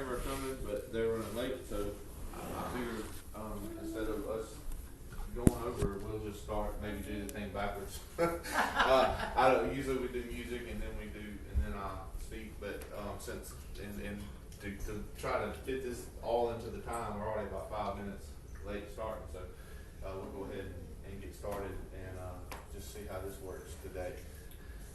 camera coming, but they're running late, so I figured instead of us going over, we'll just start, maybe do the thing backwards. Usually we do music and then I speak, but since to try to fit this all into the time, we're already about 5 minutes late starting, so we'll go ahead and get started and just see how this works today.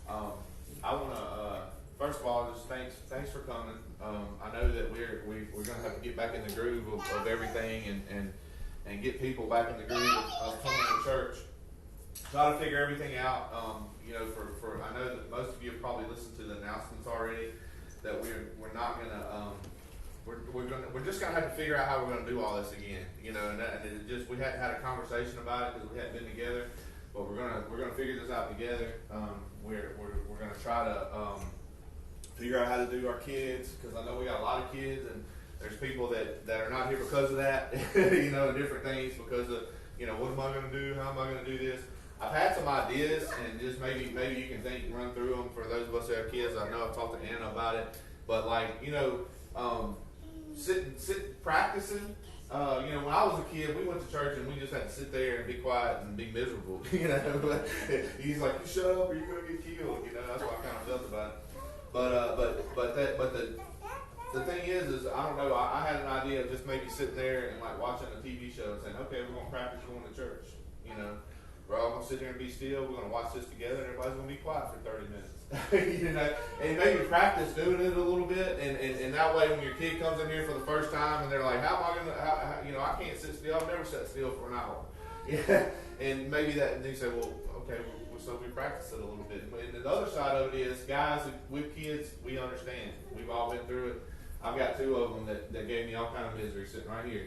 I want to first of all just thanks for coming. I know that we're going to have to get back in the groove of everything and get people back in the groove of coming to church. Try to figure everything out. For I know that most of you have probably listened to the announcements already. That we're not gonna we're just gonna have to figure out how we're gonna do all this again. And it just we hadn't had a conversation about it because we hadn't been together. But we're gonna figure this out together. We're gonna try to figure out how to do our kids, because I know we got a lot of kids and there's people that are not here because of that. Different things because of what am I gonna do? How am I gonna do this? I've had some ideas, and just maybe you can run through them for those of us who have kids. I know I've talked to Anna about it, but sit practicing. When I was a kid, we went to church and we just had to sit there and be quiet and be miserable. He's like, you shut up or you're gonna get killed. That's what I kind of felt about it. But the thing is I don't know. I had an idea of just maybe sitting there and like watching a TV show and saying, okay, we're gonna practice going to church. We're all going to sit here and be still. We're going to watch this together, and everybody's going to be quiet for 30 minutes. And maybe practice doing it a little bit, and that way when your kid comes in here for the first time and they're like, how am I going to, I can't sit still. I've never sat still for an hour. And maybe that, and you say, well, okay, so we practice it a little bit. And the other side of it is, guys, with kids, we understand. We've all been through it. I've got 2 of them that gave me all kind of misery sitting right here.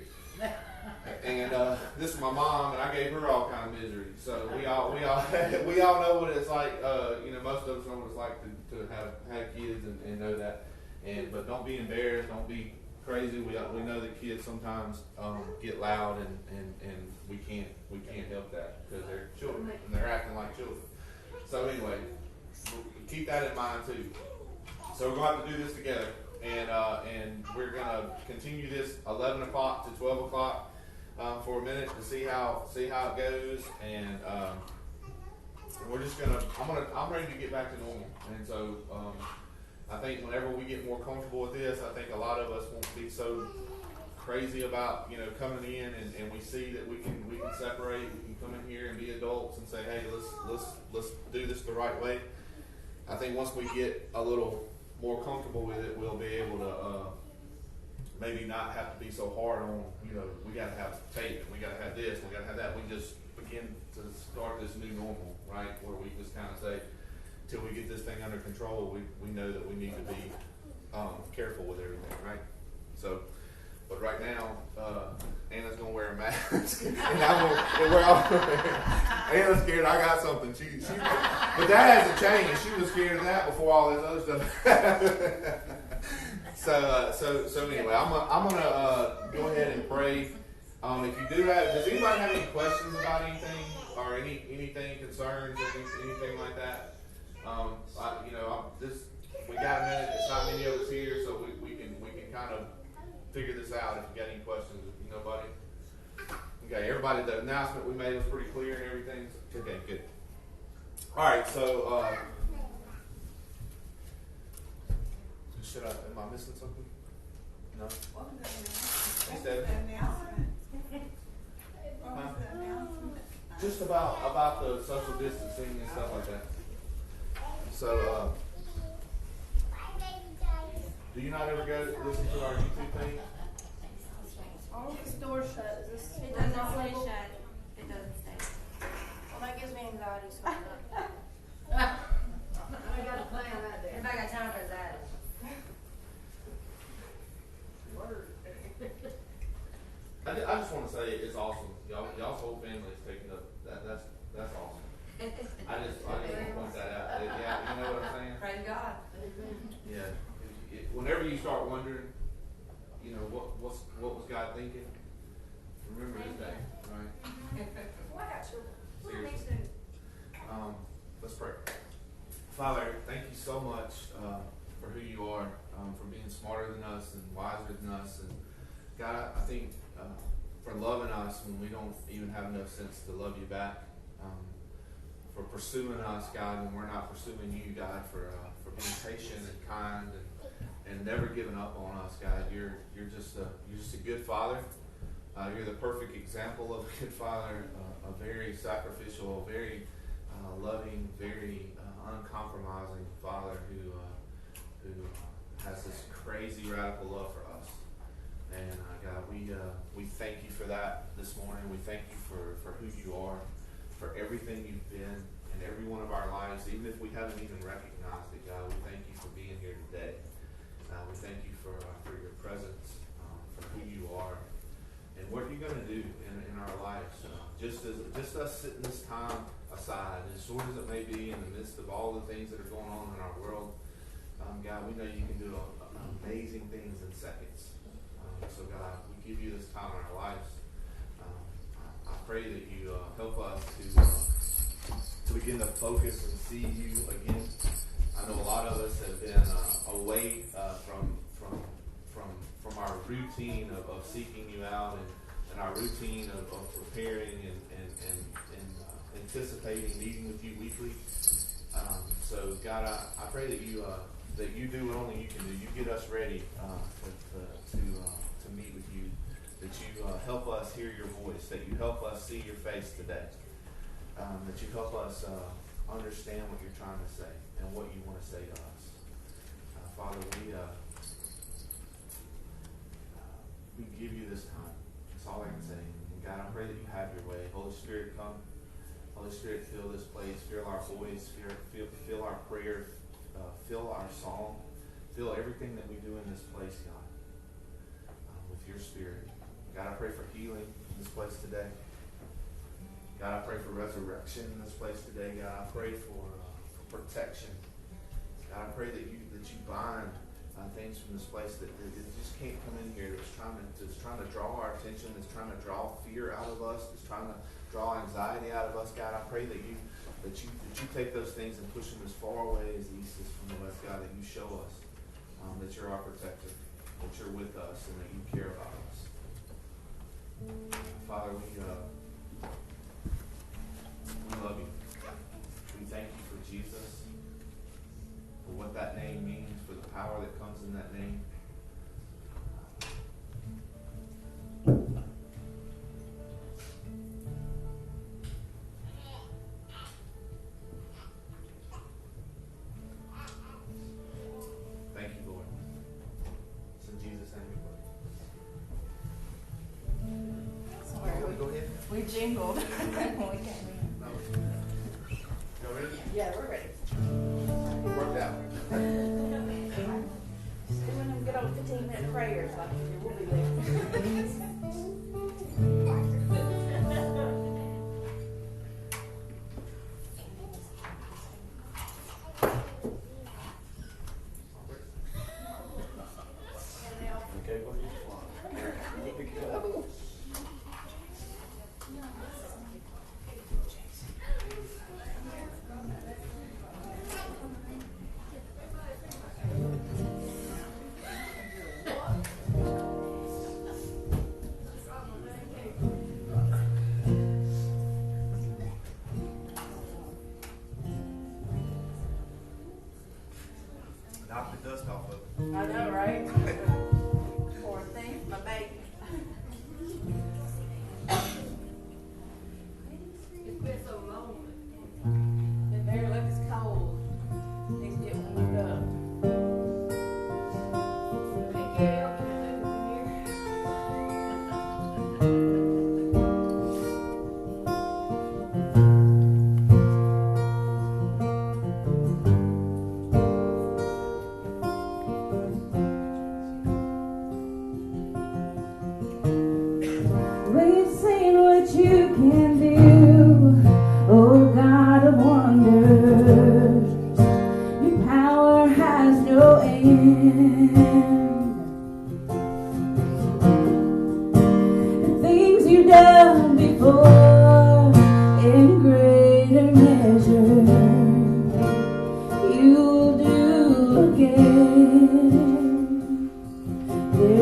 And this is my mom, and I gave her all kind of misery. So we all know what it's like. Most of us know what it's like to have kids and know that. But don't be embarrassed. Don't be crazy. We know that kids sometimes get loud, and we can't help that because they're children and they're acting like children. So anyway, keep that in mind too. So we're going to have to do this together. And we're going to continue this 11 o'clock to 12 o'clock for a minute to see how it goes. And we're just I'm ready to get back to normal. And so I think whenever we get more comfortable with this, I think a lot of us won't be so crazy about coming in and we see that we can separate. We can come in here and be adults and say, hey, let's do this the right way. I think once we get a little more comfortable with it, we'll be able to maybe not have to be so hard on, we got to have tape, we got to have this, we got to have that. We just begin to start this new normal, right? Where we just kind of say, till we get this thing under control, we know that we need to be careful with everything, right? So, but right now, Anna's going to wear a mask. And Anna's scared I got something. But that hasn't changed. She was scared of that before all this other stuff. So anyway, I'm gonna go ahead and pray. If you do does anybody have any questions about anything or anything concerns or anything like that? We got a minute. It's not many of us here, so we can kind of figure this out. If you got any questions, nobody. Okay, everybody. The announcement we made was pretty clear and everything's okay. Good. All right, so am I missing something? No. What was the Hey, Steph. announcement? What was the announcement? Just about the social distancing and stuff like that. So, do you not ever go listen to our YouTube thing? All the stores shut. Is this It doesn't say shut. It doesn't say. Well, that gives me anxiety. So I got a plan that day. If I got time for that. I just want to say it's awesome. Y'all's whole family is taking up that's awesome. I just want to point that out. Yeah, you know what I'm saying? Praise God. Yeah. Whenever you start wondering, what was God thinking? Remember His day, right? Well, I got children. What do Seriously. they do? Let's pray. Father, thank you so much for who you are. for being smarter than us and wiser than us. And God, I think for loving us when we don't even have enough sense to love you back. For pursuing us, God, when we're not pursuing you, God, for being patient and kind and never giving up on us, God. You're just a good father. You're the perfect example of a good father, a very sacrificial, very loving, very uncompromising father who has this crazy radical love for us. And God, we thank you for that this morning. We thank you for who you are, for everything you've been in every one of our lives, even if we haven't even recognized it, God. We thank you for being here today. We thank you for your presence, for who you are, and what you're going to do in our lives. Just us sitting this time aside, as short as it may be, in the midst of all the things that are going on in our world, God, we know you can do amazing things in seconds. So God, we give you this time in our lives. I pray that you help us to begin to focus and see you again. I know a lot of us have been away from our routine of seeking you out and our routine of preparing and anticipating meeting with you weekly. So God, I pray that you do what only you can do. You get us ready to meet with you. That you help us hear your voice. That you help us see your face today. That you help us understand what you're trying to say and what you want to say to us. Father, we give you this time. That's all I can say. And God, I pray that you have your way. Holy Spirit, come. Holy Spirit, fill this place. Fill our voice. Fill our prayer. Fill our song. Fill everything that we do in this place, God, with your Spirit. God, I pray for healing in this place today. God, I pray for resurrection in this place today. God, I pray for protection. God, I pray that you bind things from this place that just can't come in here. That's trying to draw our attention. That's trying to draw fear out of us. That's trying to draw anxiety out of us. God, I pray that you take those things and push them as far away as the east is from the west. God, that you show us that you're our protector, that you're with us, and that you care about us. Father, we love you. We thank you for Jesus, for what that name means, for the power that comes in that name. Thank you, Lord. It's in Jesus' name we pray. Sorry, Go ahead. we jingled when we came in. Y'all ready? Yeah, we're ready. It worked out. Just doing them good old 15-minute prayers like you will be there. Okay, go ahead. Knock the dust off of it. I know, right? Poor thing, my baby. It's been so long. The bare lip is cold. Needs to get warmed up. Big karaoke in here.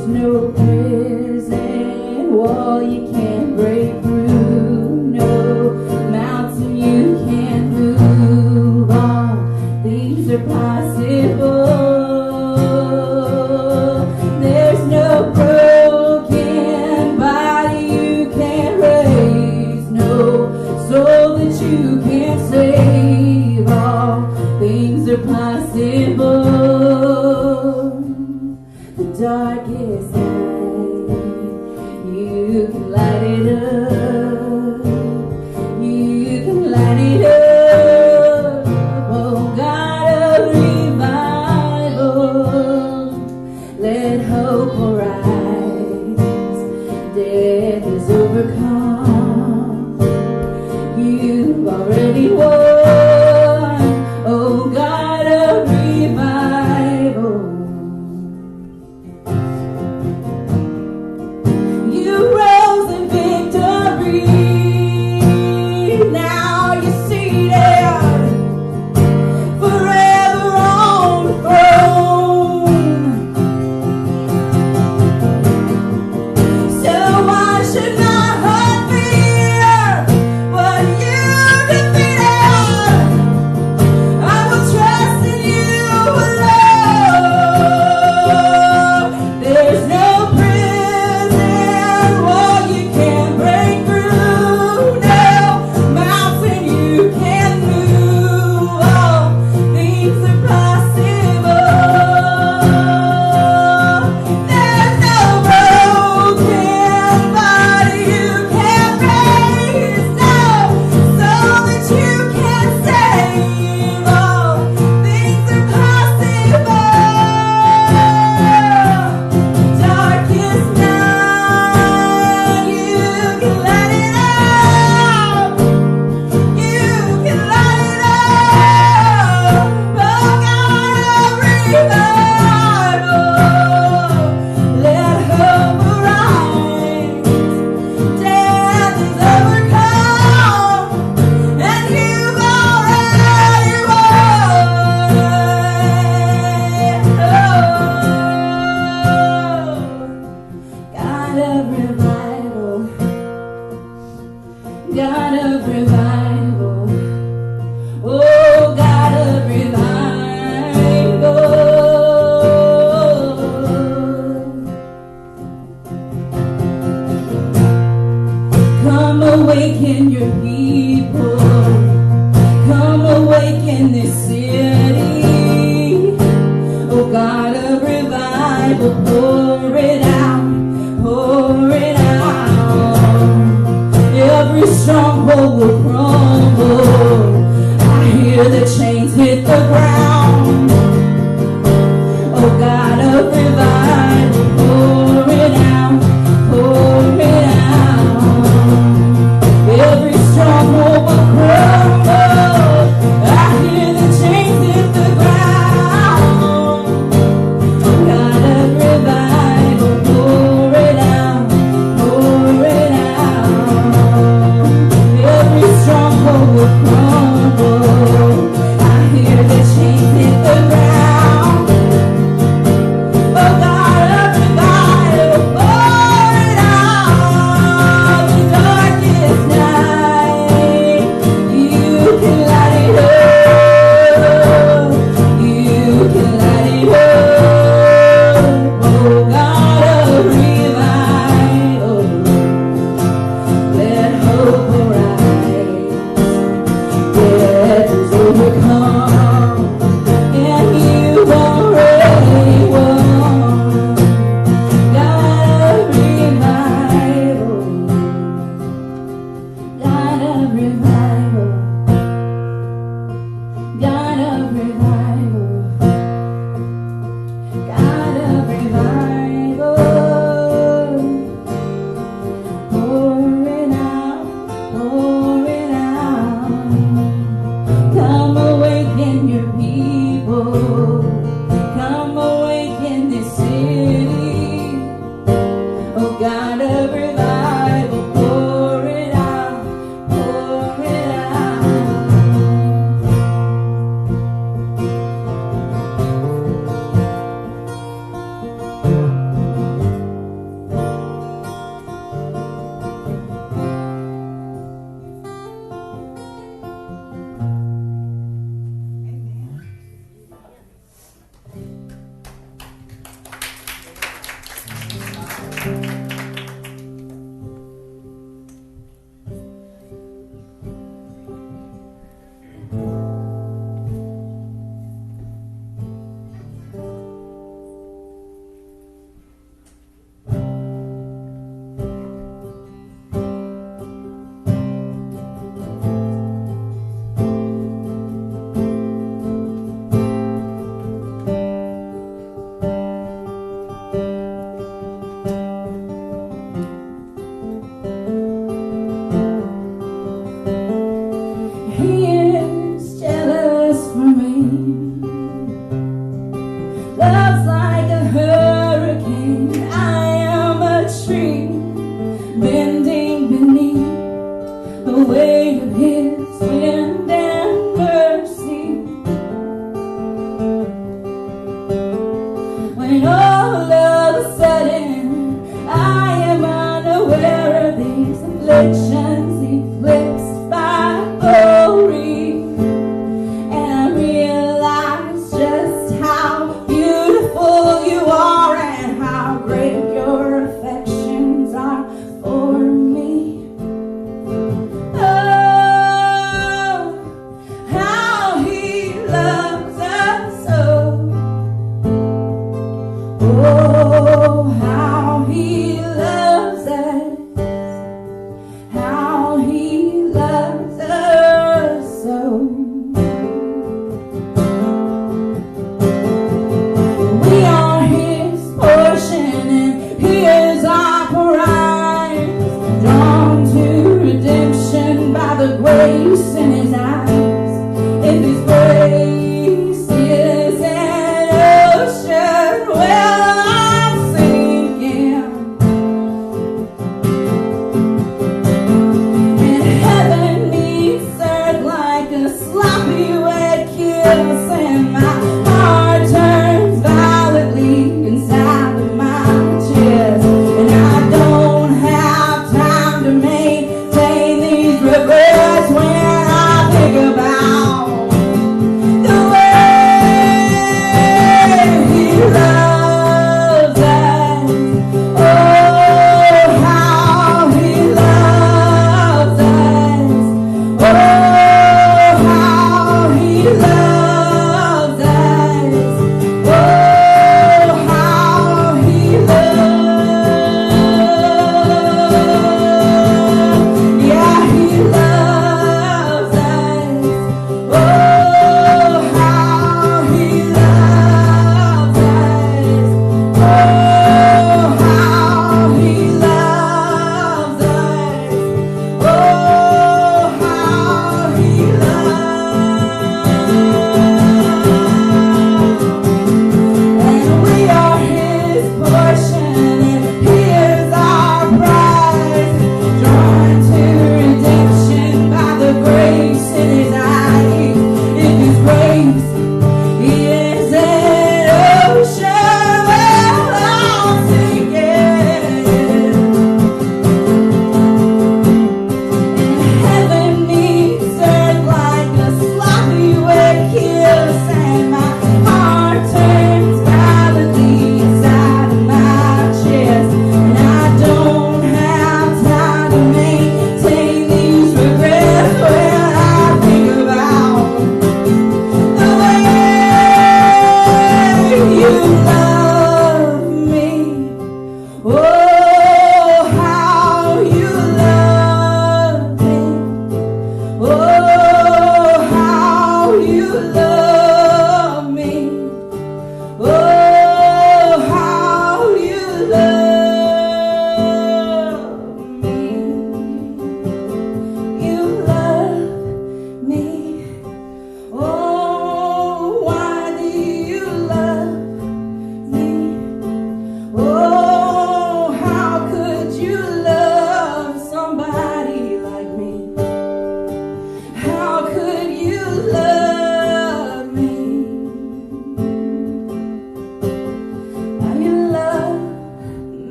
There's no prison wall you can't break through, no mountain you can't move. All things are possible. There's no broken body you can't raise, no soul that you can't save. All things are possible. The darkest night, you can light it up. You can light it up. Oh God of revival, let hope arise. Death is overcome. You've already won. Oh God of revival. You rose in victory. Now you're seated forever on the throne. So why should my heart fear what you defeated? I will trust in you alone. There's no prison wall you can't break through, no mountain you can't move. All things are possible. There's no broken body you can't raise, no soul that you can't save. All things are possible. Darkest night, you can light it up. You can light it up. Oh God of revival, let hope arise. Death is overcome, and you've already won. God of revival, God of revival, oh God of revival. Come awaken your people. Come awaken this city. Oh God of revival, pour it out, pour it out. Every stronghold will crumble. I hear the chains hit the ground. Oh God of revival, pour it out, pour it out. Every stronghold will crumble. I hear the chains hit the ground. God of revival, pour it out, pour it out. Every stronghold will crumble. I hear the chains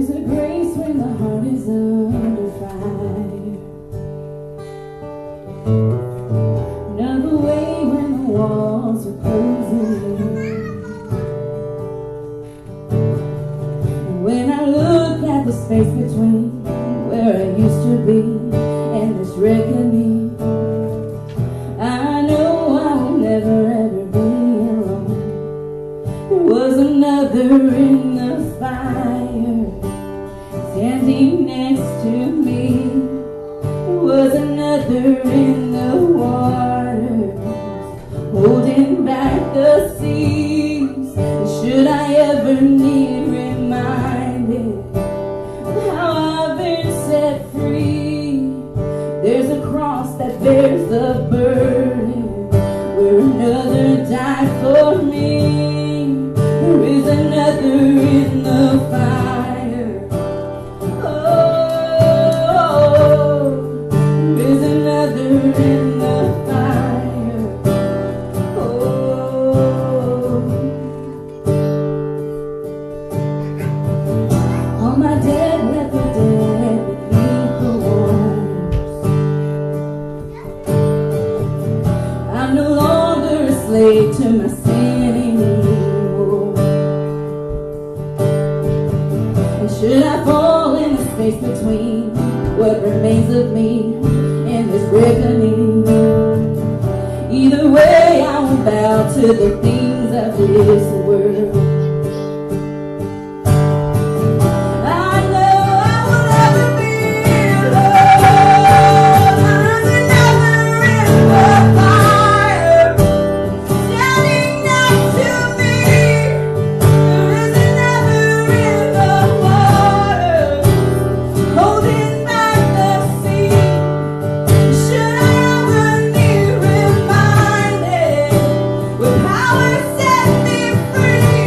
There's a grace when the heart is under fire. Another way when the walls are closing in. And when I look at the space between where I used to be and this reckoning, I know I will never ever be alone. There was another in the fire, standing next to me. There was another in the water, holding back the seas. And should I ever need reminded of how I've been set free, there's a cross that bears the burden where another died for me. There is another in the fire. Oh, there is another in the fire. Oh, all my dead left for dead beneath the waters. I'm no longer a slave to my sin anymore. And should I fall in the space between what remains of me and this reckoning, either way I won't bow to the things of this world. I know I will never be alone. There's another in the fire, standing next to me. There is another in the water, holding back the sea. Should I ever need reminded with power set me free,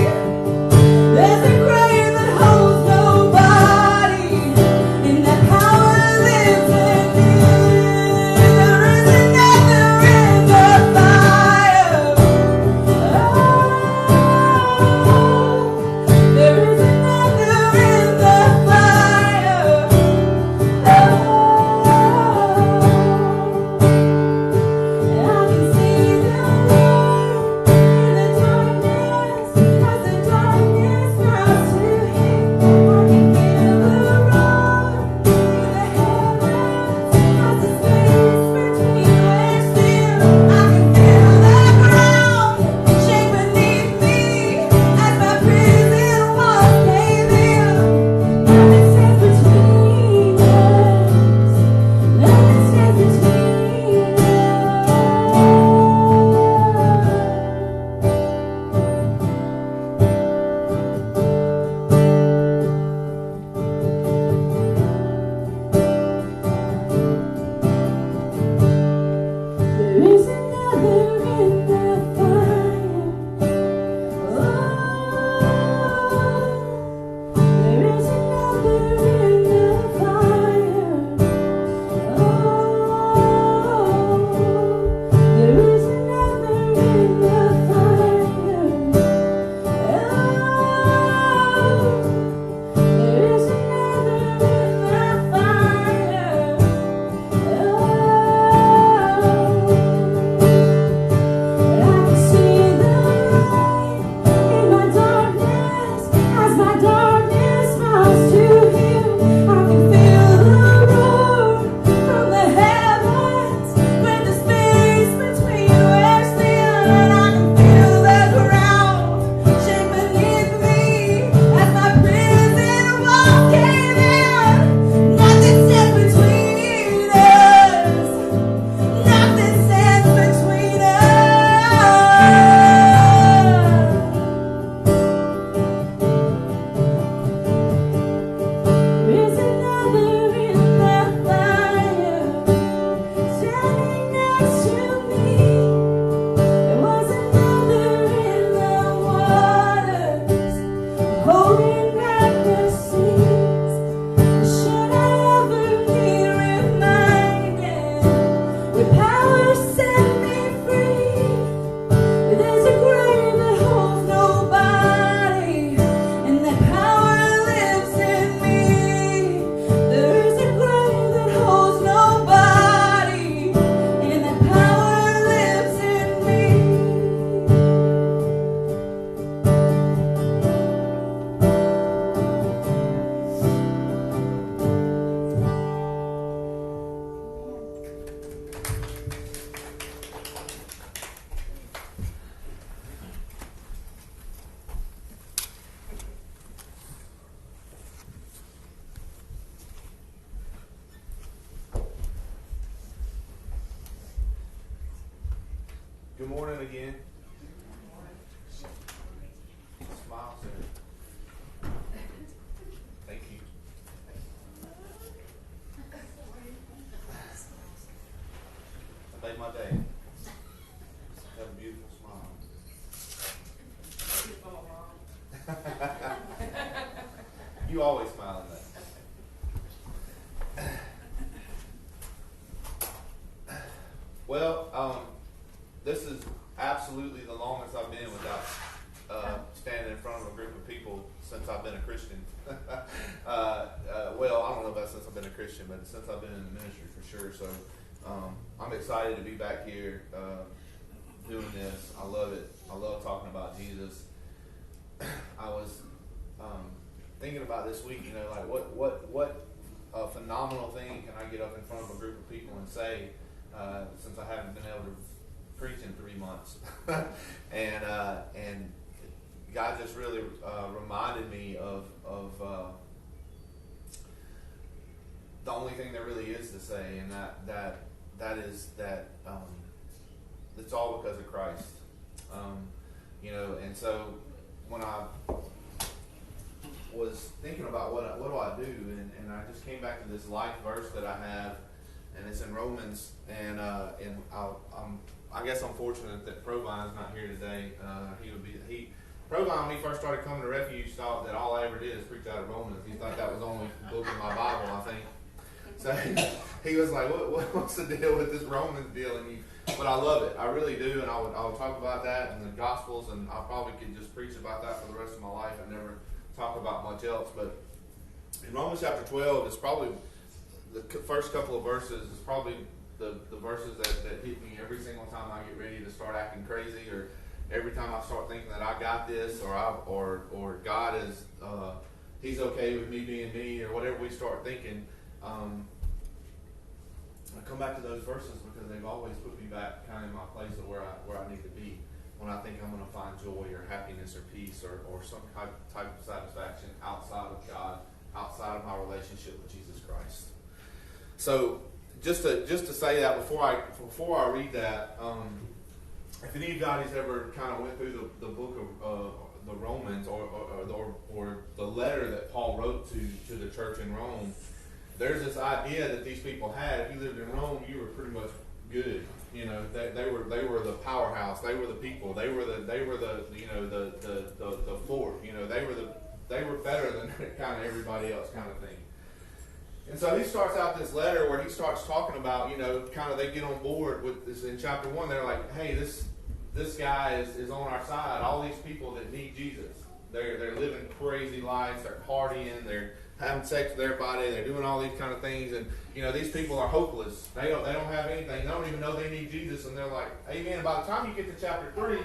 Good morning again. Smile, sir. Thank you. That made my day. Have a beautiful smile. You always smile in that. Well, this is absolutely the longest I've been without standing in front of a group of people since I've been a Christian. Well, I don't know about since I've been a Christian, but since I've been in the ministry for sure. So I'm excited to be back here doing this. I love it. I love talking about Jesus. I was thinking about this week, like what a phenomenal thing can I get up in front of a group of people and say, since I haven't been able to preach in 3 months. And God just really reminded me of the only thing there really is to say, and that is that it's all because of Christ. And so when I was thinking about what do I do, and I just came back to this life verse that I have, and it's in Romans, and I guess I'm fortunate that Provine's not here today. Provine, when he first started coming to Refuge, thought that all I ever did is preach out of Romans. He thought that was the only book in my Bible, I think. So he was like, what's the deal with this Romans deal? But I love it. I really do, and I would talk about that in the Gospels, and I probably could just preach about that for the rest of my life and never talk about much else. But in Romans chapter 12, it's probably the first couple of verses is probably the verses that hit me every single time I get ready to start acting crazy, or every time I start thinking that I got this, or God is He's okay with me being me, or whatever we start thinking. I come back to those verses because they've always put me back kind of in my place of where I need to be when I think I'm going to find joy or happiness or peace or some type of satisfaction outside of God, outside of my relationship with Jesus Christ. So just to say that before I read that, if any of you guys ever kind of went through the book of the Romans or the letter that Paul wrote to the church in Rome, there's this idea that these people had. If you lived in Rome, you were pretty much good. They were the powerhouse. They were the people. They were the fort. They were better than kind of everybody else, kind of thing. And so he starts out this letter where he starts talking about, kind of they get on board with this in chapter 1. They're like, hey, this guy is on our side. All these people that need Jesus, they're living crazy lives. They're partying. They're having sex with everybody. They're doing all these kind of things. And, these people are hopeless. They don't have anything. They don't even know they need Jesus. And they're like, amen. By the time you get to chapter 3,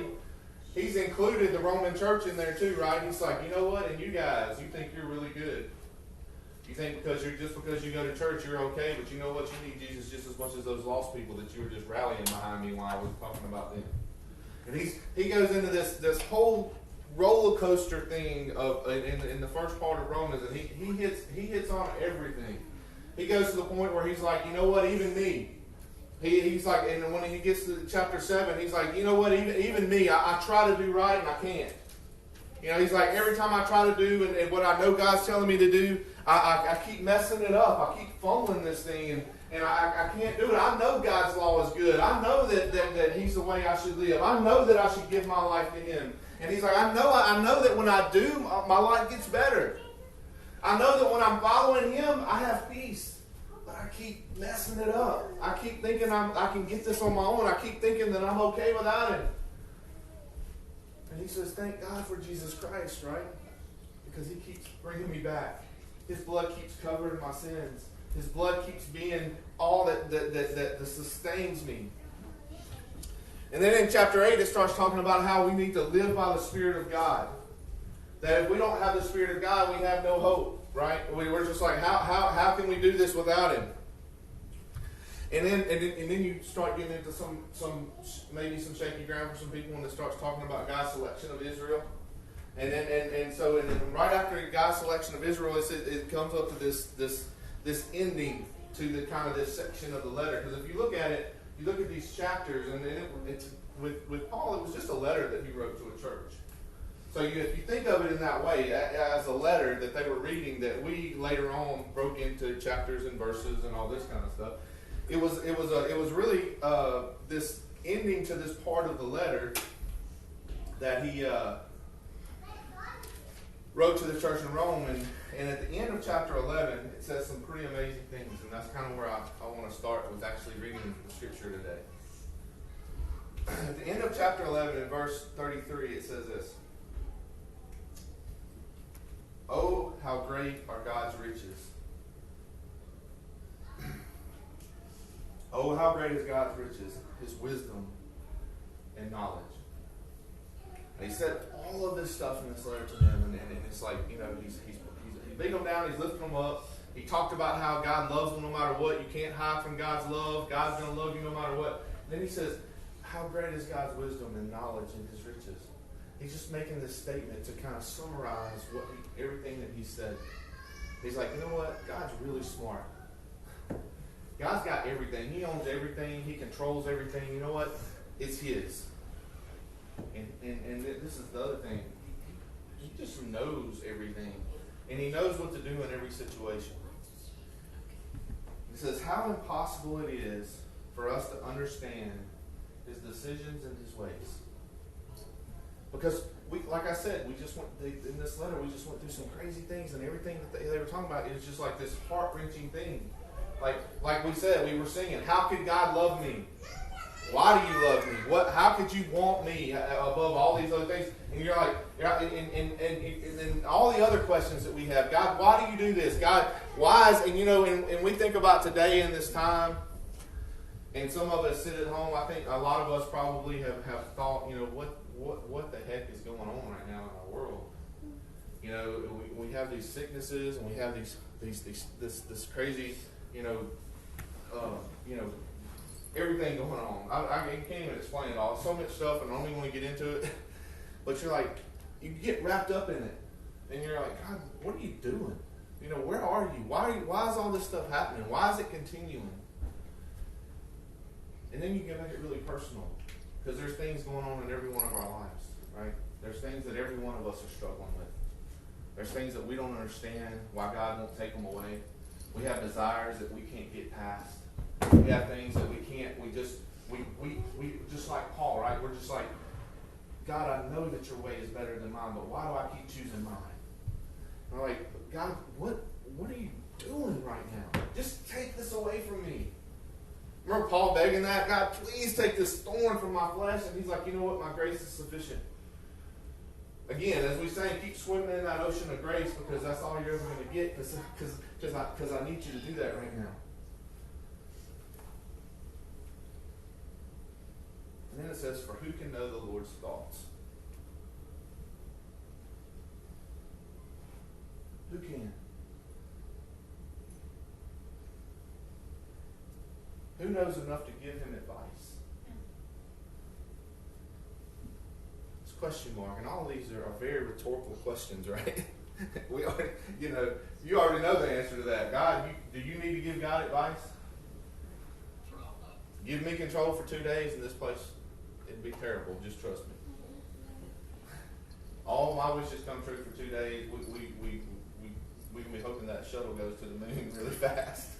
he's included the Roman church in there too, right? He's like, you know what? And you guys, you think you're really good. You think because you go to church, you're okay. But you know what? You need Jesus just as much as those lost people that you were just rallying behind me while I was talking about them. And he goes into this whole roller coaster thing of in the first part of Romans, and he hits on everything. He goes to the point where he's like, you know what, even me. He's like, and when he gets to chapter 7, he's like, you know what, even me, I try to do right and I can't. He's like, every time I try to do and what I know God's telling me to do, I keep messing it up. I keep fumbling this thing, and I can't do it. I know God's law is good. I know that He's the way I should live. I know that I should give my life to Him. And he's like, I know that when I do, my life gets better. I know that when I'm following Him, I have peace. But I keep messing it up. I keep thinking I can get this on my own. I keep thinking that I'm okay without Him. And he says, thank God for Jesus Christ, right? Because He keeps bringing me back. His blood keeps covering my sins. His blood keeps being all that sustains me. And then in chapter 8, it starts talking about how we need to live by the Spirit of God. That if we don't have the Spirit of God, we have no hope, right? We're just like, how can we do this without Him? And then you start getting into some maybe some shaky ground for some people when it starts talking about God's selection of Israel. And so right after God's selection of Israel, it comes up to this ending to the kind of this section of the letter. Because if you look at it, you look at these chapters, and with Paul, it was just a letter that he wrote to a church. So if you think of it in that way, as a letter that they were reading, that we later on broke into chapters and verses and all this kind of stuff, it was really this ending to this part of the letter that he wrote to the church in Rome, and at the end of chapter 11, it says some pretty amazing things, and that's kind of where I want to start with actually reading the scripture today. At the end of chapter 11, in verse 33, it says this: "Oh, how great are God's riches! Oh, how great is God's riches, His wisdom and knowledge." And he said all of this stuff in this letter to them, and it's like, he's beating them down, he's lifting them up. He talked about how God loves them no matter what. You can't hide from God's love. God's going to love you no matter what. And then he says, how great is God's wisdom and knowledge and His riches. He's just making this statement to kind of summarize everything that he said. He's like, you know what? God's really smart. God's got everything. He owns everything. He controls everything. You know what? It's His. And this is the other thing. He just knows everything. And He knows what to do in every situation. He says how impossible it is for us to understand His decisions and His ways. Because, like I said, in this letter, we just went through some crazy things, and everything that they were talking about is just like this heart-wrenching thing. Like we said, we were singing, how could God love me? Why do you love me? How could you want me above all these other things? And you're like, and all the other questions that we have. God, why do you do this? God, why is, and we think about today in this time, and some of us sit at home. I think a lot of us probably have thought, what the heck is going on right now in our world? We have these sicknesses, and we have this crazy, everything going on. I can't even explain it all. So much stuff, and I don't even want to get into it. But you're like, you get wrapped up in it, and you're like, God, what are you doing? Where are you? Why is all this stuff happening? Why is it continuing? And then you can make it really personal, because there's things going on in every one of our lives, right? There's things that every one of us are struggling with. There's things that we don't understand why God won't take them away. We have desires that we can't get past. We have things that we just like Paul, right? We're just like, God, I know that your way is better than mine, but why do I keep choosing mine? And we're like, God, what are you doing right now? Just take this away from me. Remember Paul begging that? God, please take this thorn from my flesh. And he's like, you know what? My grace is sufficient. Again, as we say, keep swimming in that ocean of grace, because that's all you're ever going to get, because I need you to do that right now. And then it says, for who can know the Lord's thoughts? Who can? Who knows enough to give him advice? It's a question mark, and all of these are very rhetorical questions, right? We already, you already know the answer to that. God, do you need to give God advice? Give me control for 2 days in this place. It'd be terrible. Just trust me. All my wishes come true for 2 days. We can be hoping that shuttle goes to the moon really fast.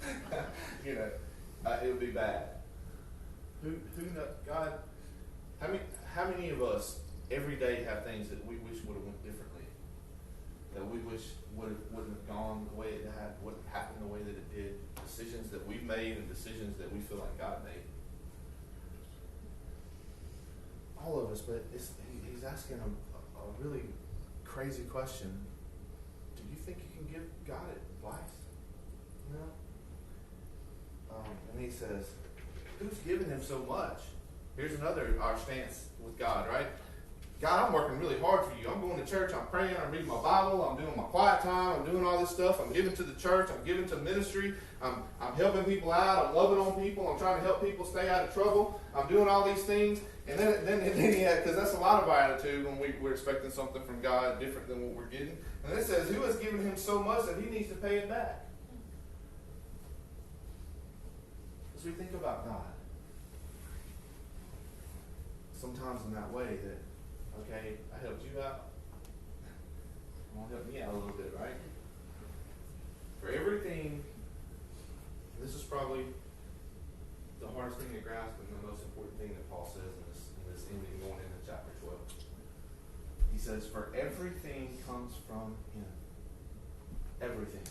It would be bad. Who knows? God, how many of us every day have things that we wish would have went differently? That we wish wouldn't have gone the way it had, wouldn't happen the way that it did? Decisions that we've made and decisions that we feel like God made. All of us, but he's asking a really crazy question. Do you think you can give God advice? No. And he says, who's given him so much? Here's our stance with God, right? God, I'm working really hard for you. I'm going to church, I'm praying, I'm reading my Bible, I'm doing my quiet time, I'm doing all this stuff, I'm giving to the church, I'm giving to ministry, I'm helping people out, I'm loving on people, I'm trying to help people stay out of trouble, I'm doing all these things. And then because that's a lot of our attitude when we're expecting something from God different than what we're getting. And it says, who has given him so much that he needs to pay it back? As we think about God, sometimes in that way that, okay, I helped you out. Come on, help me out a little bit, right? For everything, this is probably the hardest thing to grasp and the most important thing that Paul says in this ending going into chapter 12. He says, for everything comes from him. Everything.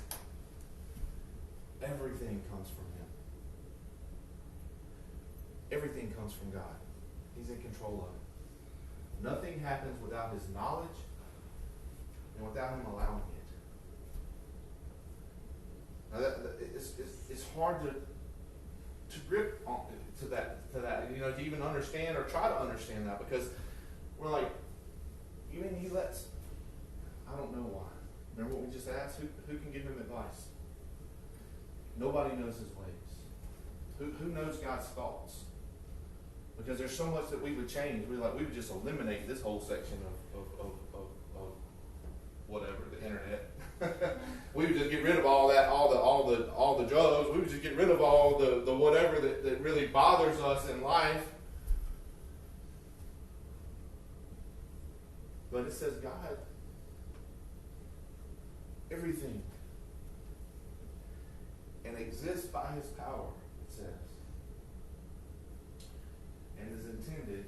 Everything comes from him. Everything comes from God. He's in control of it. Nothing happens without his knowledge and without him allowing it. Now it's hard to grip on to that, to even understand or try to understand that, because we're like, you mean he lets? I don't know why. Remember what we just asked? Who can give him advice? Nobody knows his ways. Who knows God's thoughts? Because there's so much that we would change. We would just eliminate this whole section of whatever, the internet. We would just get rid of all that, all the drugs. We would just get rid of all the whatever that really bothers us in life. But it says God, everything, and exists by his power, it says, and is intended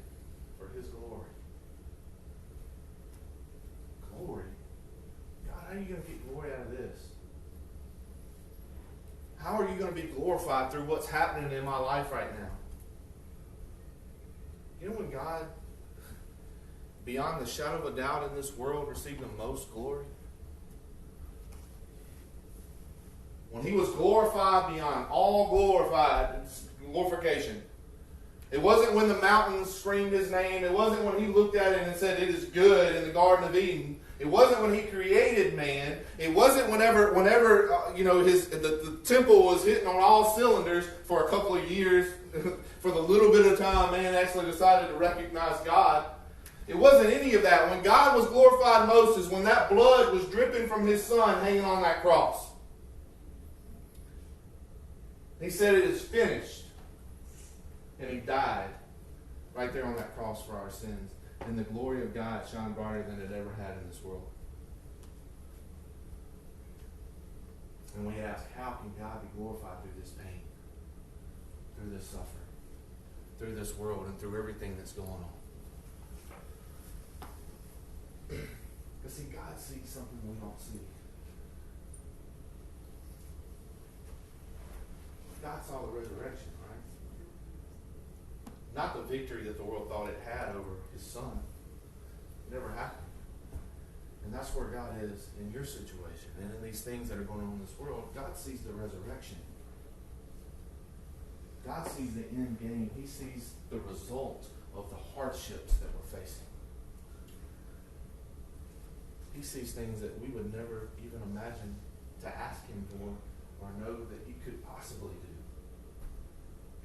for his glory. Glory? God, how are you going to get glory out of this? How are you going to be glorified through what's happening in my life right now? You know when God, beyond the shadow of a doubt in this world, received the most glory? When he was glorified beyond all glorification. It wasn't when the mountains screamed his name. It wasn't when he looked at it and said, it is good in the Garden of Eden. It wasn't when he created man. It wasn't whenever the temple was hitting on all cylinders for a couple of years. For the little bit of time man actually decided to recognize God. It wasn't any of that. When God was glorified most is when that blood was dripping from his son hanging on that cross. He said it is finished. And he died right there on that cross for our sins. And the glory of God shone brighter than it ever had in this world. And we ask, how can God be glorified through this pain? Through this suffering? Through this world and through everything that's going on? Because see, God sees something we don't see. God saw the resurrection, right? Not the victory that the world thought it had over his son. It never happened. And that's where God is in your situation and in these things that are going on in this world. God sees the resurrection. God sees the end game. He sees the result of the hardships that we're facing. He sees things that we would never even imagine to ask him for or know that he could possibly do.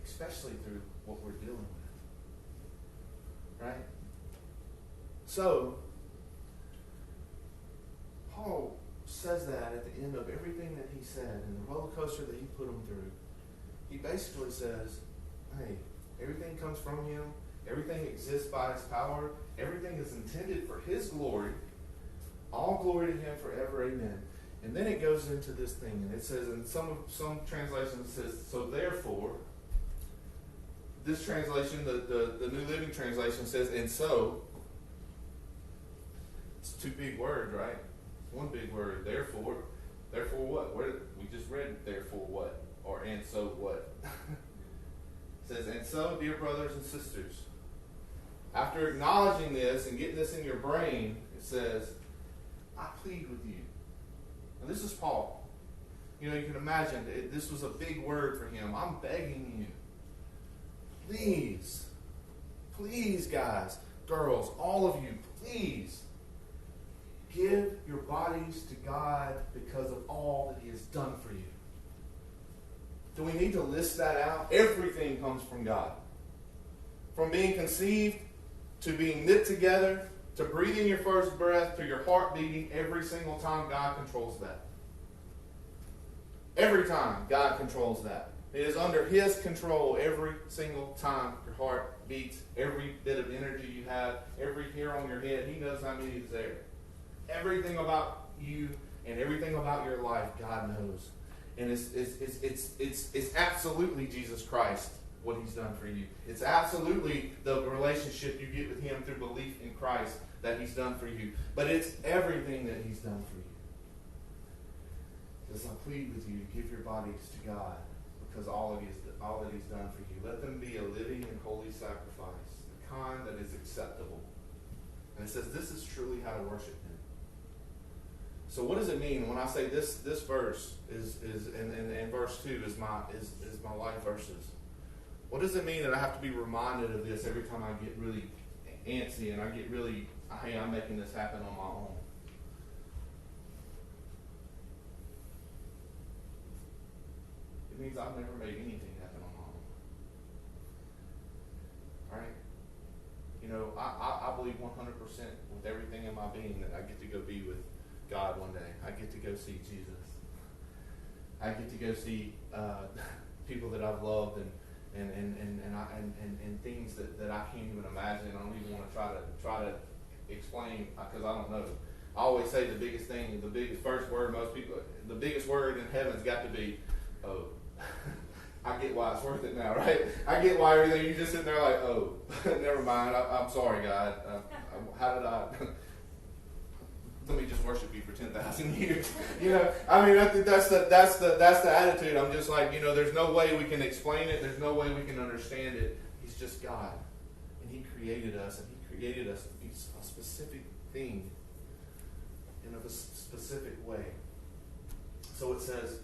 Especially through what we're dealing with. Right? So, Paul says that at the end of everything that he said and the roller coaster that he put him through. He basically says, hey, everything comes from him. Everything exists by his power. Everything is intended for his glory. All glory to him forever. Amen. And then it goes into this thing, and it says in some translations it says, so therefore. This translation, the New Living Translation says, and so. It's two big words, right? One big word, therefore. Therefore what? We just read therefore what? Or and so what? It says, and so, dear brothers and sisters, after acknowledging this and getting this in your brain, it says, I plead with you. Now this is Paul. You know, you can imagine, this was a big word for him. I'm begging you. Please, guys, girls, all of you, please give your bodies to God because of all that he has done for you. Do we need to list that out? Everything comes from God. From being conceived to being knit together to breathing your first breath to your heart beating, every single time God controls that. Every time God controls that. It is under his control every single time your heart heart beats, every bit of energy you have, every hair on your head. He knows how many is there. Everything about you and everything about your life, God knows. And it's absolutely Jesus Christ, what He's done for you. It's absolutely the relationship you get with Him through belief in Christ that He's done for you. But it's everything that He's done for you. As I plead with you to give your bodies to God, because all that He's done for you. Let them be a living and holy sacrifice, the kind that is acceptable. And it says this is truly how to worship Him. So what does it mean when I say this verse is and verse 2 is my life verses? What does it mean that I have to be reminded of this every time I get really antsy and I get really, hey, I'm making this happen on my own? It means I've never made anything happen on my own. Right? You know, I believe 100% with everything in my being that I get to go be with God one day. I get to go see Jesus. I get to go see people that I've loved and things that I can't even imagine. I don't even want to try to explain because I don't know. I always say the biggest first word the biggest word in heaven's got to be, oh. I get why it's worth it now, right? I get why everything, you just sit there like, oh, never mind. I'm sorry, God. How did I? Let me just worship you for 10,000 years. You know, I mean, I think that's the attitude. I'm just like, you know, there's no way we can explain it. There's no way we can understand it. He's just God, and He created us, and He created us to be a specific thing in a specific way. So it says,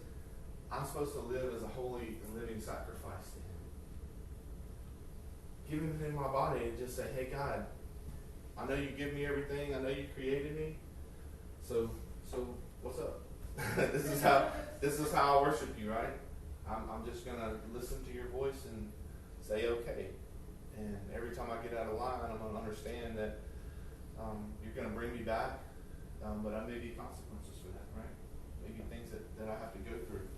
I'm supposed to live as a holy and living sacrifice to Him. Giving Him my body and just say, hey, God, I know You give me everything. I know You created me. So what's up? This is how I worship You, right? I'm just going to listen to Your voice and say, okay. And every time I get out of line, I'm going to understand that You're going to bring me back. But there may be consequences for that, right? Maybe things that I have to go through.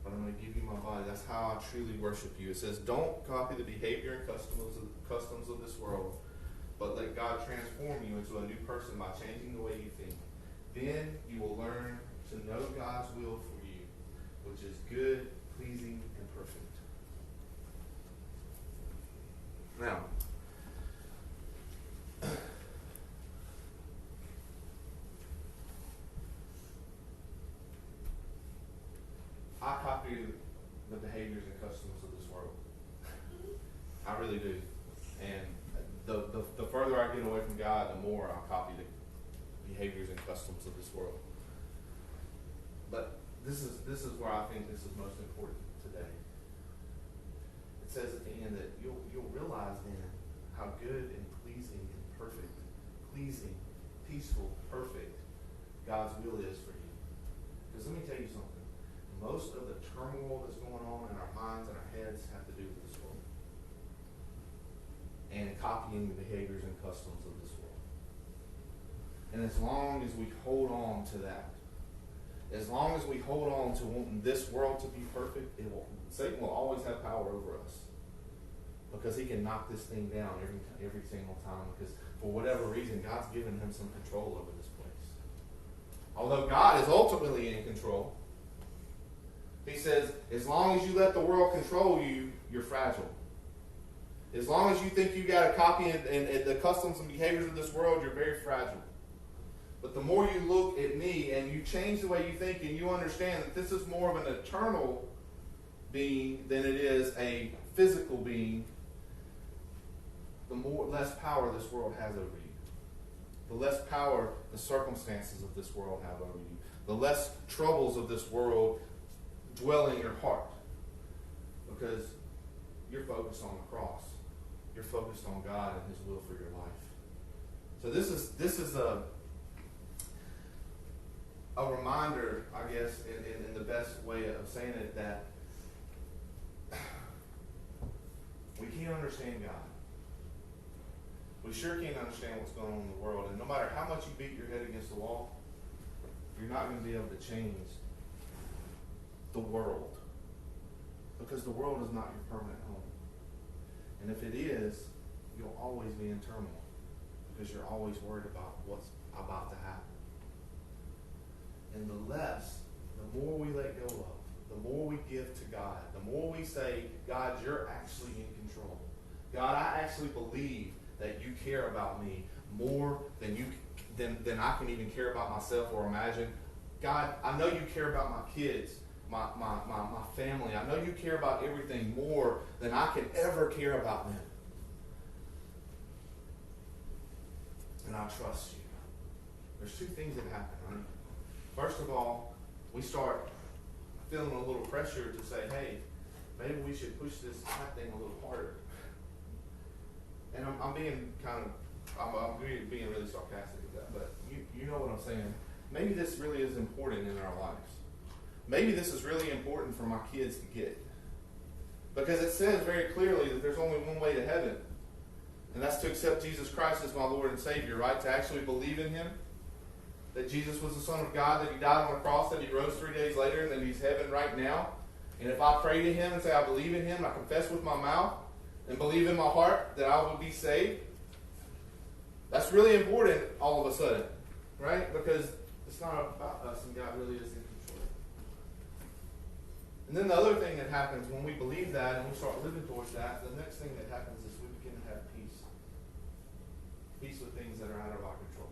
But I'm going to give You my body. That's how I truly worship You. It says, don't copy the behavior and customs of this world, but let God transform you into a new person by changing the way you think. Then you will learn to know God's will for you, which is good, pleasing, and perfect. Now, I copy the behaviors and customs of this world. I really do. And the further I get away from God, the more I copy the behaviors and customs of this world. But this is where I think this is most important today. It says at the end that you'll realize then how good and pleasing and perfect, pleasing, peaceful, perfect God's will is for you. Because let me tell you something. Most of the turmoil that's going on in our minds and our heads have to do with this world. And copying the behaviors and customs of this world. And as long as we hold on to that, as long as we hold on to wanting this world to be perfect, Satan will always have power over us. Because he can knock this thing down every single time. Because for whatever reason, God's given him some control over this place. Although God is ultimately in control, He says, as long as you let the world control you, you're fragile. As long as you think you got to copy and the customs and behaviors of this world, you're very fragile. But the more you look at me and you change the way you think and you understand that this is more of an eternal being than it is a physical being, the less power this world has over you. The less power the circumstances of this world have over you. The less troubles of this world dwell in your heart, because you're focused on the cross. You're focused on God and His will for your life. So this is a reminder, I guess, in the best way of saying it, that we can't understand God. We sure can't understand what's going on in the world, and no matter how much you beat your head against the wall, you're not going to be able to change the world, because the world is not your permanent home. And if it is, you'll always be in turmoil because you're always worried about what's about to happen. And the more we let go of, the more we give to God, the more we say, God, you're actually in control. God, I actually believe that you care about me more than I can even care about myself or imagine. God, I know you care about my kids, my family. I know you care about everything more than I can ever care about them. And I trust you. There's two things that happen, right? First of all, we start feeling a little pressure to say, hey, maybe we should push this thing a little harder. And I'm being being really sarcastic with that, but you know what I'm saying. Maybe this really is important in our lives. Maybe this is really important for my kids to get. Because it says very clearly that there's only one way to heaven. And that's to accept Jesus Christ as my Lord and Savior, right? To actually believe in Him. That Jesus was the Son of God, that He died on the cross, that He rose 3 days later, and that He's heaven right now. And if I pray to Him and say I believe in Him, I confess with my mouth, and believe in my heart that I will be saved, that's really important all of a sudden, right? Because it's not about us, and God really is in control. And then the other thing that happens when we believe that and we start living towards that, the next thing that happens is we begin to have peace. Peace with things that are out of our control.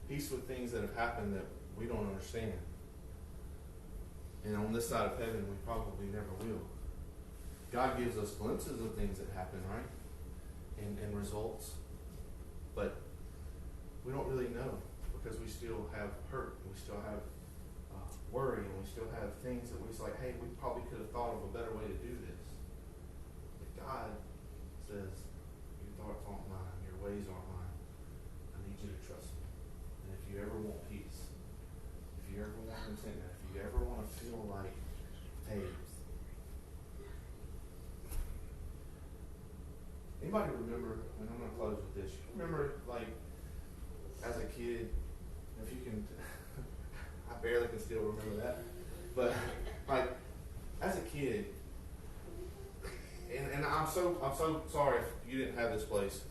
Peace with things that have happened that we don't understand. And on this side of heaven, we probably never will. God gives us glimpses of things that happen, right? And results. But we don't really know because we still have hurt. And we still have worry. And we still have things that we're like, hey, we probably could have thought of a better way to do this. But God says, your thoughts aren't mine. Your ways aren't mine. I need you to trust me. And if you ever want peace, if you ever want contentment, if you ever want to feel like, hey, anybody remember, and I'm going to close with this, remember, like, as a kid, if you can, I barely can still remember that, but, like, as a kid, and I'm so sorry if you didn't have this place,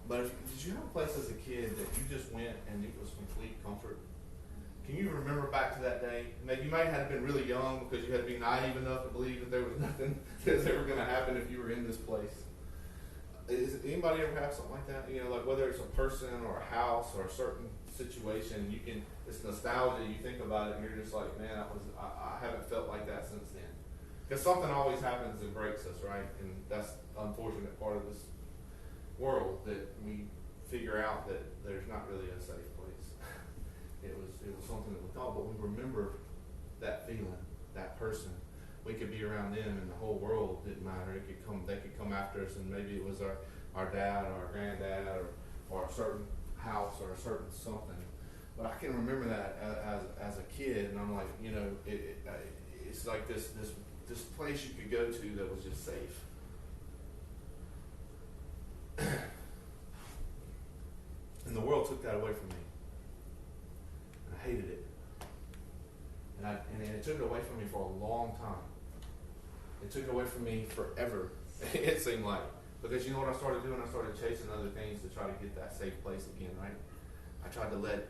but did you have a place as a kid that you just went and it was complete comfort? Can you remember back to that day? You might have been really young because you had to be naive enough to believe that there was nothing that was ever going to happen if you were in this place. Is anybody ever have something like that? You know, like whether it's a person or a house or a certain situation, it's nostalgia. You think about it, and you're just like, man, I haven't felt like that since then. Because something always happens and breaks us, right? And that's the unfortunate part of this world, that we figure out that there's not really a safe place. It was something that we thought, but we remember that feeling, that person. We could be around them and the whole world didn't matter. They could come after us, and maybe it was our dad or our granddad or a certain house or a certain something. But I can remember that as a kid, and I'm like, you know, it's like this place you could go to that was just safe. And the world took that away from me. And I hated it. And it took it away from me for a long time. It took it away from me forever, it seemed like. Because you know what I started doing? I started chasing other things to try to get that safe place again, right? I tried to let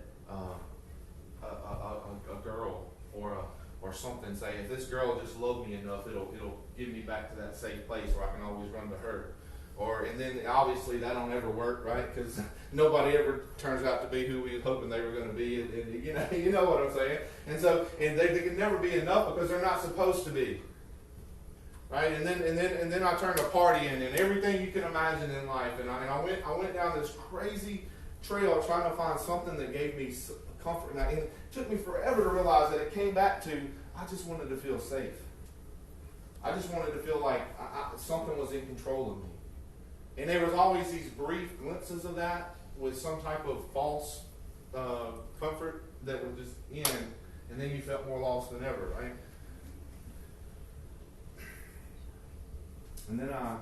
a girl or something say, if this girl just loved me enough, it'll give me back to that safe place where I can always run to her. And then obviously that don't ever work, right? Because nobody ever turns out to be who we were hoping they were going to be. And you know what I'm saying? And they can never be enough because they're not supposed to be. Right? And then I turned to partying and everything you can imagine in life. And I went down this crazy trail trying to find something that gave me comfort. And it took me forever to realize that it came back to, I just wanted to feel safe. I just wanted to feel like something was in control of me. And there was always these brief glimpses of that with some type of false comfort that would just end. And then you felt more lost than ever, right? And then I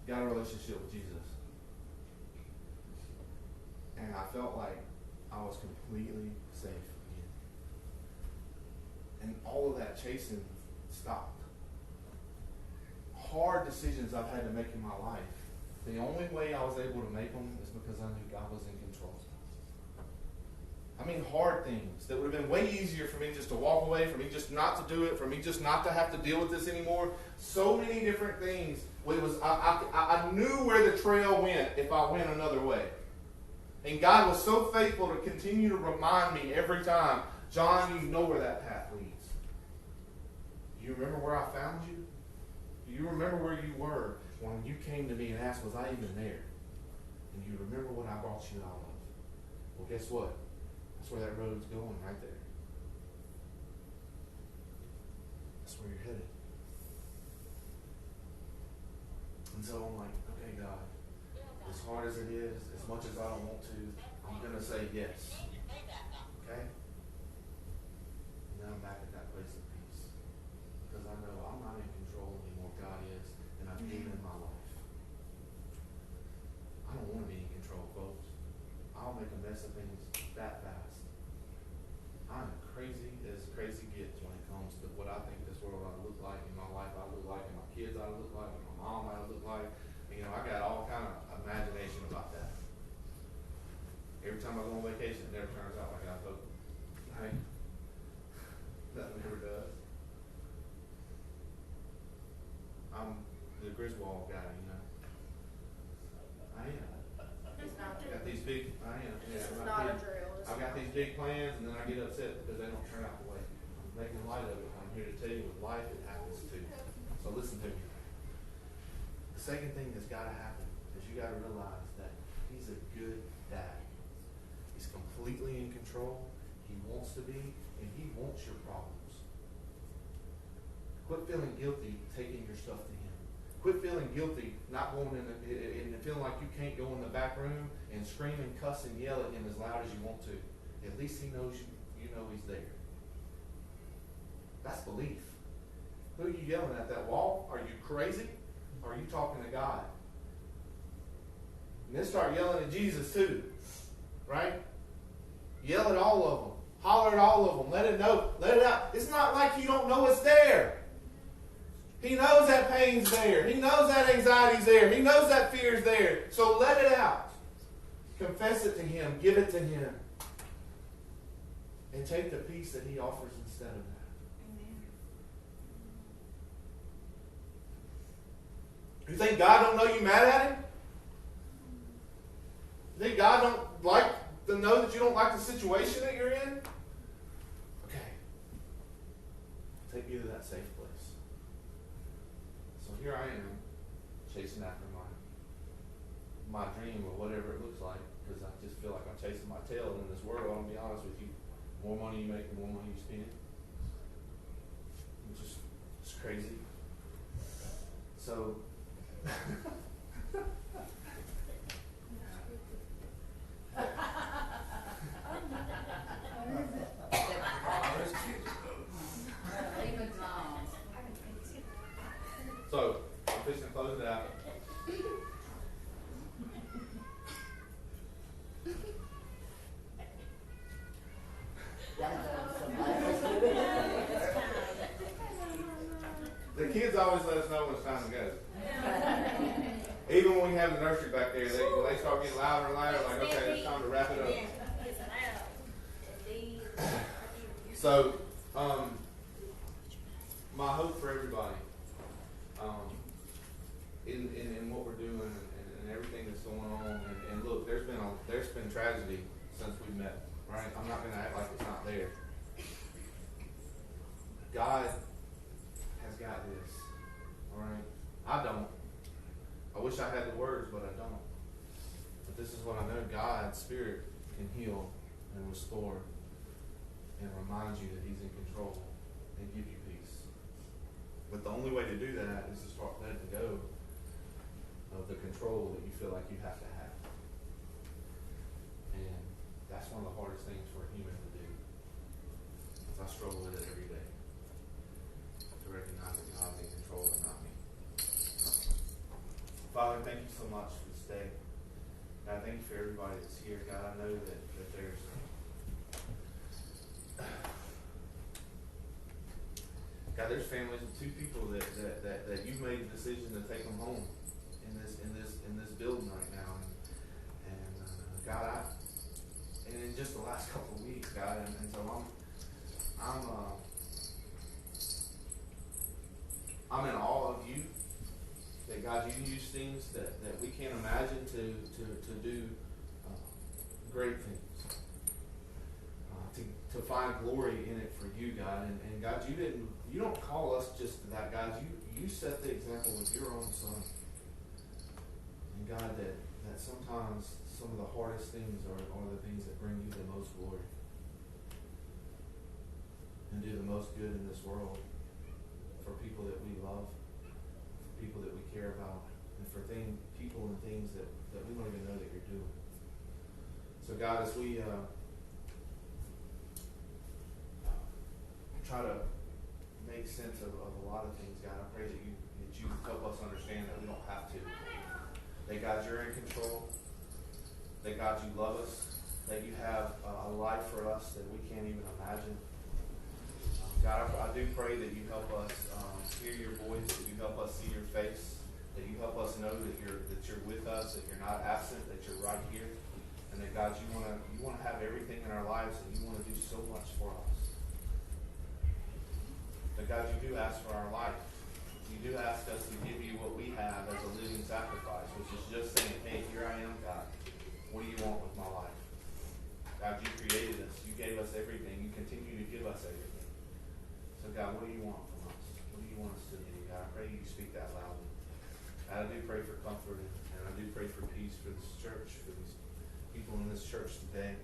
got a relationship with Jesus. And I felt like I was completely safe again. And all of that chasing stopped. hard decisions I've had to make in my life, the only way I was able to make them is because I knew God was in control. I mean, hard things that would have been way easier for me just to walk away, for me just not to do it, for me just not to have to deal with this anymore. So many different things. It was I knew where the trail went if I went another way. And God was so faithful to continue to remind me every time, John, you know where that path leads. Do you remember where I found you? Do you remember where you were when you came to me and asked, was I even there? And you remember what I brought you out of? Well, guess what? That's where that road's going, right there. That's where you're headed. And so I'm like, okay, God, as hard as it is, as much as I don't want to, I'm going to say yes. Okay? And then I'm back at that place of peace. Because I know I'm not in control anymore. God is. And I've given him my life. I don't want to be in control, folks. I'll make a mess of things that fast. I'm crazy as crazy gets when it comes to what I think this world ought to look like, in my life ought to look like, and my kids ought to look like, and my mom ought to look like. You know, I got all kind of imagination about that. Every time I go on vacation, it never turns out like I hope. Right? That never does. I'm the Griswold guy, you know. I am. It's not I got these big. I am. Yeah, This is I'm not a big. drill. I've got these big plans, and then I get upset because they don't turn out the way I'm making light of it. I'm here to tell you, with life, it happens too. So listen to me. The second thing that's got to happen is you got to realize that he's a good dad. He's completely in control. He wants to be, and he wants your problems. Quit feeling guilty taking your stuff to him. Quit feeling guilty not going in and feeling like you can't go in the back room and scream and cuss and yell at him as loud as you want to. At least he knows you know he's there. That's belief. Who are you yelling at? That wall? Are you crazy? Or are you talking to God? And then start yelling at Jesus too. Right? Yell at all of them. Holler at all of them. Let it know. Let it out. It's not like you don't know it's there. He knows that pain's there. He knows that anxiety's there. He knows that fear's there. So let it out. Confess it to him. Give it to him. And take the peace that he offers instead of that. Amen. You think God don't know you mad at him? You think God don't like to know that you don't like the situation that you're in? Okay. Take you to that safe place. So here I am, chasing after my dream or whatever it looks like, because I just feel like I'm chasing my tail in this world. I'll be honest with you. More money you make, the more money you spend. It's crazy. So So, I'm fixing to close it out. The kids always let us know when it's time to go. Even when we have the nursery back there, when they start getting louder and louder, like, okay, it's time to wrap it up. So, my hope for everybody, in what we're doing and everything that's going on, and look, there's been tragedy since we met, right? I'm not going to act like it's not there. God has got this, all right? I don't. I wish I had the words, but I don't. But this is what I know: God's Spirit can heal and restore and remind you that he's in control and give you peace. But the only way to do that is to start letting go of the control that you feel like you have to have. And that's one of the hardest things for a human to do. Because I struggle with it every day. To recognize that God's in control and not me. Father, thank you so much for this day. God, thank you for everybody that's here. God, I know that there's God, there's families with 2 people that you've made the decision to take them home in this building right now, and God, and in just the last couple of weeks, God, and so I'm in awe of you. That God, you use things that we can't imagine to do great things, to find glory in it for you, God. And God, you don't call us just that, God. You set the example with your own Son. And God, that sometimes some of the hardest things are the things that bring you the most glory and do the most good in this world for people that we love, for people that we care about, and for people and things that we don't even know that you're doing. So God, as we try to make sense of a lot of things, God, I pray that you help us understand that we don't have to. That God, you're in control. That God, you love us. That you have a life for us that we can't even imagine. God, I do pray that you help us hear your voice, that you help us see your face, that you help us know that you're with us, that you're not absent, that you're right here, and that God, you want to have everything in our lives, and you want to do so much for us. But God, you do ask for our life. You do ask us to give you what we have as a living sacrifice, which is just saying, hey, here I am, God. What do you want with my life? God, you created us. You gave us everything. You continue to give us everything. So God, what do you want from us? What do you want us to do? God, I pray you speak that loudly. God, I do pray for comfort and I do pray for peace for this church, for these people in this church today.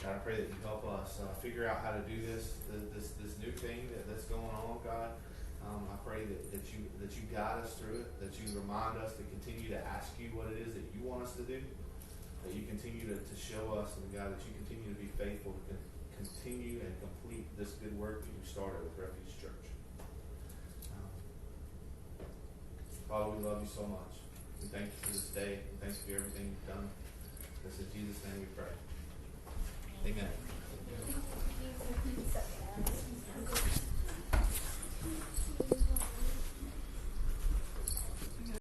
God, I pray that you help us figure out how to do this new thing that's going on, God. I pray that you guide us through it, that you remind us to continue to ask you what it is that you want us to do, that you continue to show us, and God, that you continue to be faithful to continue and complete this good work that you started with Refuge Church. Father, we love you so much. We thank you for this day. We thank you for everything you've done. This is in Jesus' name we pray. Amen.